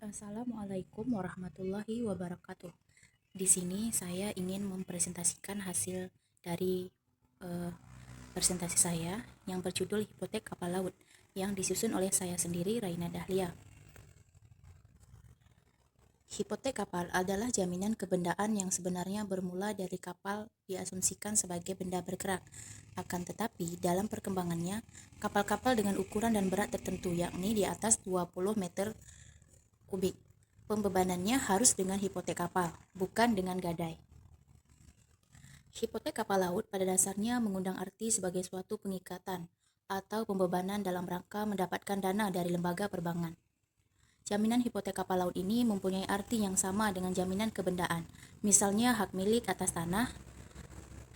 Assalamualaikum warahmatullahi wabarakatuh. Di sini saya ingin mempresentasikan hasil dari eh, presentasi saya yang berjudul Hipotek Kapal Laut yang disusun oleh saya sendiri, Raina Dahlia. Hipotek kapal adalah jaminan kebendaan yang sebenarnya bermula dari kapal diasumsikan sebagai benda bergerak. Akan tetapi, dalam perkembangannya, kapal-kapal dengan ukuran dan berat tertentu, yakni di atas 20 meter kubik, pembebanannya harus dengan hipotek kapal, bukan dengan gadai. Hipotek kapal laut pada dasarnya mengundang arti sebagai suatu pengikatan atau pembebanan dalam rangka mendapatkan dana dari lembaga perbankan. Jaminan hipotek kapal laut ini mempunyai arti yang sama dengan jaminan kebendaan, misalnya hak milik atas tanah,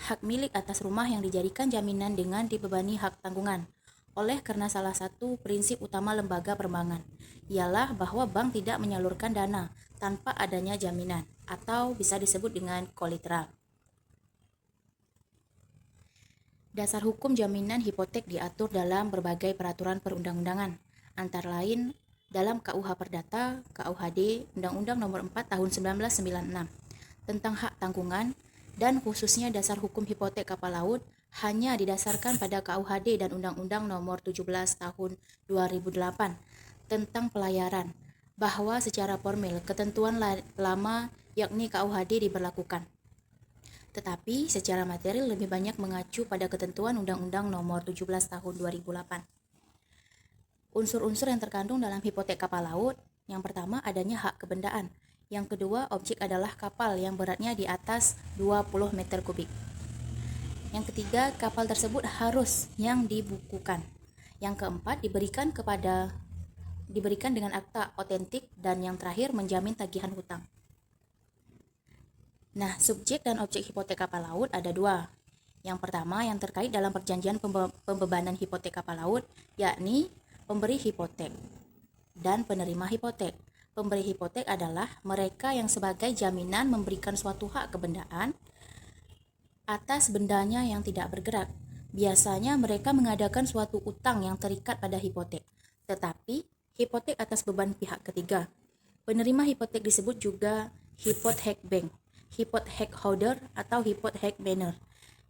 hak milik atas rumah yang dijadikan jaminan dengan dibebani hak tanggungan. Oleh karena salah satu prinsip utama lembaga perbankan ialah bahwa bank tidak menyalurkan dana tanpa adanya jaminan atau bisa disebut dengan kolateral. Dasar hukum jaminan hipotek diatur dalam berbagai peraturan perundang-undangan, antara lain dalam KUH Perdata, KUHD, Undang-Undang Nomor 4 Tahun 1996 tentang hak tanggungan, dan khususnya dasar hukum hipotek kapal laut hanya didasarkan pada KUHD dan Undang-Undang Nomor 17 Tahun 2008 tentang pelayaran, bahwa secara formil ketentuan lama yakni KUHD diberlakukan. Tetapi secara material lebih banyak mengacu pada ketentuan Undang-Undang Nomor 17 Tahun 2008. Unsur-unsur yang terkandung dalam hipotek kapal laut, yang pertama adanya hak kebendaan, yang kedua objek adalah kapal yang beratnya di atas 20 meter kubik. Yang ketiga, kapal tersebut harus yang dibukukan. Yang keempat, diberikan dengan akta otentik, dan yang terakhir menjamin tagihan hutang. Nah, subjek dan objek hipotek kapal laut ada dua. Yang pertama yang terkait dalam perjanjian pembebanan hipotek kapal laut, yakni pemberi hipotek dan penerima hipotek. Pemberi hipotek adalah mereka yang sebagai jaminan memberikan suatu hak kebendaan atas bendanya yang tidak bergerak. Biasanya mereka mengadakan suatu utang yang terikat pada hipotek, tetapi hipotek atas beban pihak ketiga. Penerima hipotek disebut juga hipotek bank, hipotek holder atau hipotek namer.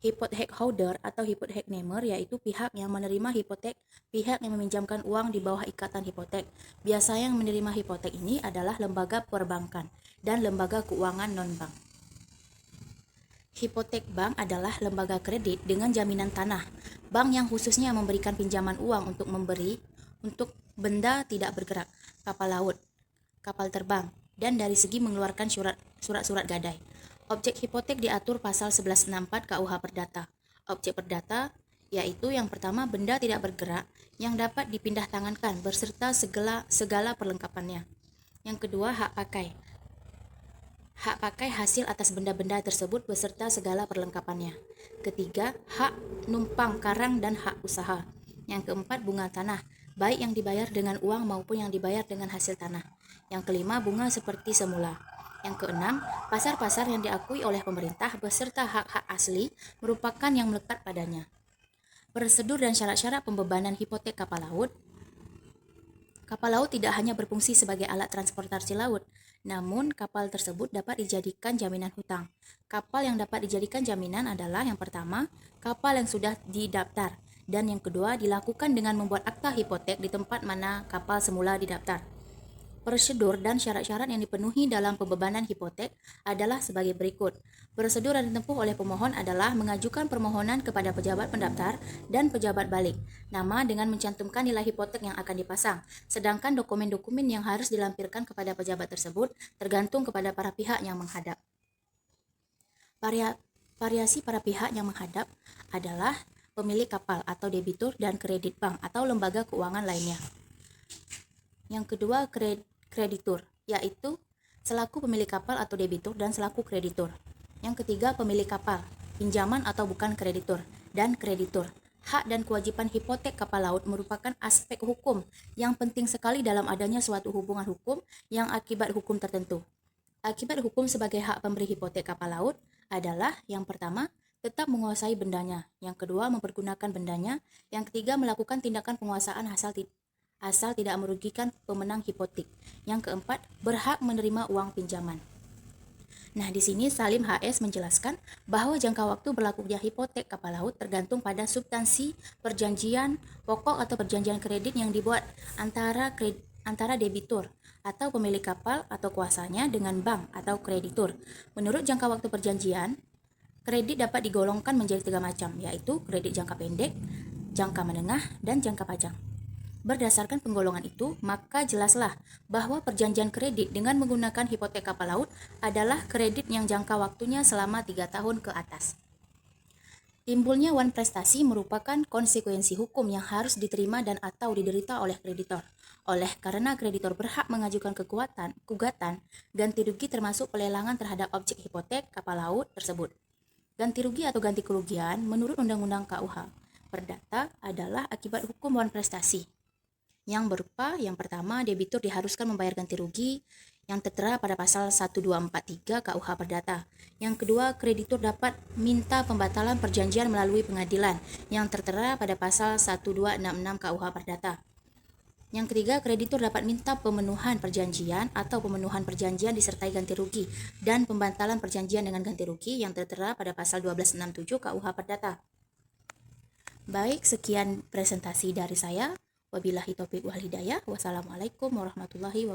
Hipotek holder atau hipotek namer yaitu pihak yang menerima hipotek, pihak yang meminjamkan uang di bawah ikatan hipotek. Biasanya yang menerima hipotek ini adalah lembaga perbankan dan lembaga keuangan non-bank. Hipotek bank adalah lembaga kredit dengan jaminan tanah. Bank yang khususnya memberikan pinjaman uang untuk benda tidak bergerak, kapal laut, kapal terbang, dan dari segi mengeluarkan surat-surat gadai. Objek hipotek diatur pasal 1164 KUH Perdata. Objek perdata yaitu yang pertama benda tidak bergerak yang dapat dipindah tangankan beserta segala perlengkapannya. Yang kedua hak pakai. Hak pakai hasil atas benda-benda tersebut beserta segala perlengkapannya. Ketiga, hak numpang karang dan hak usaha. Yang keempat, bunga tanah, baik yang dibayar dengan uang maupun yang dibayar dengan hasil tanah. Yang kelima, bunga seperti semula. Yang keenam, pasar-pasar yang diakui oleh pemerintah beserta hak-hak asli merupakan yang melekat padanya. Prosedur dan syarat-syarat pembebanan hipotek kapal laut. Kapal laut tidak hanya berfungsi sebagai alat transportasi laut, namun kapal tersebut dapat dijadikan jaminan hutang. Kapal yang dapat dijadikan jaminan adalah yang pertama, kapal yang sudah didaftar, dan yang kedua dilakukan dengan membuat akta hipotek di tempat mana kapal semula didaftar. Prosedur dan syarat-syarat yang dipenuhi dalam pembebanan hipotek adalah sebagai berikut. Prosedur yang ditempuh oleh pemohon adalah mengajukan permohonan kepada pejabat pendaftar dan pejabat balik, nama dengan mencantumkan nilai hipotek yang akan dipasang, sedangkan dokumen-dokumen yang harus dilampirkan kepada pejabat tersebut tergantung kepada para pihak yang menghadap. Variasi para pihak yang menghadap adalah pemilik kapal atau debitur dan kredit bank atau lembaga keuangan lainnya. Yang kedua, kreditur, yaitu selaku pemilik kapal atau debitur dan selaku kreditur. Yang ketiga, pemilik kapal, pinjaman atau bukan kreditur, dan kreditur. Hak dan kewajiban hipotek kapal laut merupakan aspek hukum yang penting sekali dalam adanya suatu hubungan hukum yang akibat hukum tertentu. Akibat hukum sebagai hak pemberi hipotek kapal laut adalah yang pertama, tetap menguasai bendanya, yang kedua, mempergunakan bendanya, yang ketiga, melakukan tindakan penguasaan asal tidak merugikan pemenang hipotek. Yang keempat, berhak menerima uang pinjaman. Nah, di sini Salim HS menjelaskan bahwa jangka waktu berlakunya hipotek kapal laut tergantung pada substansi perjanjian pokok atau perjanjian kredit yang dibuat antara debitur atau pemilik kapal atau kuasanya dengan bank atau kreditur. Menurut jangka waktu perjanjian, kredit dapat digolongkan menjadi 3 macam, yaitu kredit jangka pendek, jangka menengah, dan jangka panjang. Berdasarkan penggolongan itu, maka jelaslah bahwa perjanjian kredit dengan menggunakan hipotek kapal laut adalah kredit yang jangka waktunya selama 3 tahun ke atas. Timbulnya wan prestasi merupakan konsekuensi hukum yang harus diterima dan atau diderita oleh kreditor. Karena kreditor berhak mengajukan gugatan ganti rugi termasuk pelelangan terhadap objek hipotek kapal laut tersebut. Ganti rugi atau ganti kerugian menurut Undang-Undang KUH Perdata adalah akibat hukum wan prestasi yang berupa yang pertama, debitur diharuskan membayar ganti rugi yang tertera pada pasal 1243 KUH Perdata. Yang kedua, kreditur dapat minta pembatalan perjanjian melalui pengadilan yang tertera pada pasal 1266 KUH Perdata. Yang ketiga, kreditur dapat minta pemenuhan perjanjian atau pemenuhan perjanjian disertai ganti rugi dan pembatalan perjanjian dengan ganti rugi yang tertera pada pasal 1267 KUH Perdata. Baik, sekian presentasi dari saya. Wabillahi taufiq wal hidayah. Wassalamualaikum warahmatullahi wabarakatuh.